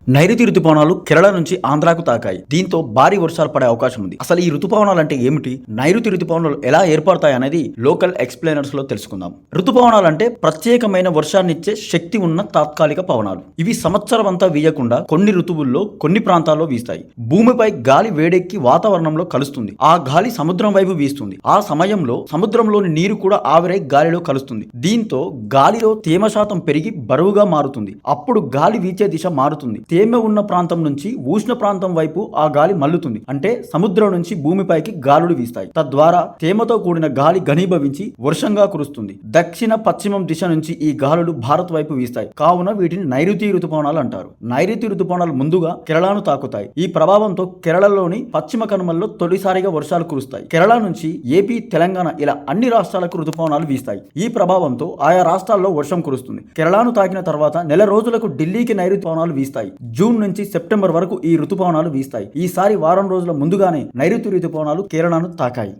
నైరుతి రుతుపవనాలు కేరళ నుంచి ఆంధ్రాకు తాకాయి. దీంతో భారీ వర్షాలు పడే అవకాశం ఉంది. అసలు ఈ రుతుపవనాలు అంటే ఏమిటి, నైరుతి రుతుపవనాలు ఎలా ఏర్పడతాయి అనేది లోకల్ ఎక్స్ప్లెయినర్స్ లో తెలుసుకుందాం. రుతుపవనాలు అంటే ప్రత్యేకమైన వర్షాన్నిచ్చే శక్తి ఉన్న తాత్కాలిక పవనాలు. ఇవి సంవత్సరం అంతా వీయకుండా కొన్ని ఋతువుల్లో కొన్ని ప్రాంతాల్లో వీస్తాయి. భూమిపై గాలి వేడెక్కి వాతావరణంలో కలుస్తుంది. ఆ గాలి సముద్రం వైపు వీస్తుంది. ఆ సమయంలో సముద్రంలోని నీరు కూడా ఆవిరై గాలిలో కలుస్తుంది. దీంతో గాలిలో తేమ శాతం పెరిగి బరువుగా మారుతుంది. అప్పుడు గాలి వీచే దిశ మారుతుంది. తేమ ఉన్న ప్రాంతం నుంచి ఉష్ణ ప్రాంతం వైపు ఆ గాలి మల్లుతుంది. అంటే సముద్రం నుంచి భూమిపైకి గాలులు వీస్తాయి. తద్వారా తేమతో కూడిన గాలి ఘనీభవించి వర్షంగా కురుస్తుంది. దక్షిణ పశ్చిమం దిశ నుంచి ఈ గాలులు భారత్ వైపు వీస్తాయి. కావున వీటిని నైరుతి ఋతుపవనాలు అంటారు. నైరుతి ఋతుపవనాలు ముందుగా కేరళను తాకుతాయి. ఈ ప్రభావంతో కేరళలోని పశ్చిమ కనుమల్లో తొలిసారిగా వర్షాలు కురుస్తాయి. కేరళ నుంచి ఏపీ, తెలంగాణ ఇలా అన్ని రాష్ట్రాలకు ఋతుపవనాలు వీస్తాయి. ఈ ప్రభావంతో ఆయా రాష్ట్రాల్లో వర్షం కురుస్తుంది. కేరళను తాకిన తర్వాత నెల రోజులకు ఢిల్లీకి నైరుతి పవనాలు వీస్తాయి. జూన్ నుంచి సెప్టెంబర్ వరకు ఈ ఋతుపవనాలు వీస్తాయి. ఈసారి వారం రోజుల ముందుగానే నైరుతి ఋతుపవనాలు కేరళను తాకాయి.